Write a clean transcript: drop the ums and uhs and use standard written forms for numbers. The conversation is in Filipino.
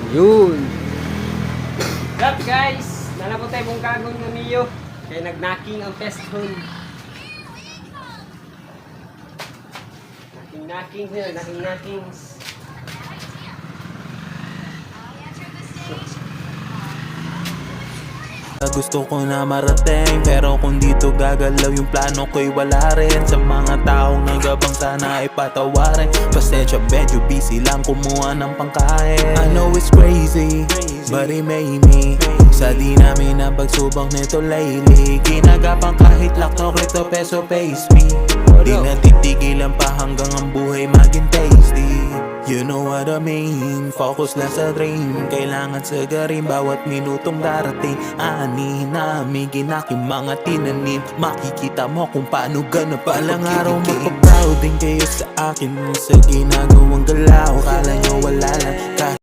Yun. What's up guys? Nalapot tayo mong kagong na Mio. Kaya nag-knocking ang test hole. Knocking sila, knocking. Gusto ko na marating, pero kung dito gagalaw yung plano ko'y wala rin. Sa mga taong nagabang sana ay patawarin. Pasensya, medyo busy lang kumuha ng pangkain. I know it's crazy, but it made me. Sa di namin na pagsubok nito lately, ginagapang kahit lakto, kripto, peso, pays me. Di na titigilan pa hanggang ang buhay maging tasty. You know what I mean, focus lang sa dream. Kailangan sagarin bawat minutong darating. Ani namin ginaking mga tinanim. Makikita mo kung paano ganap palang araw magpa-proud din kayo sa akin. Sa ginagawang galaw, kala nyo wala lang. Kahit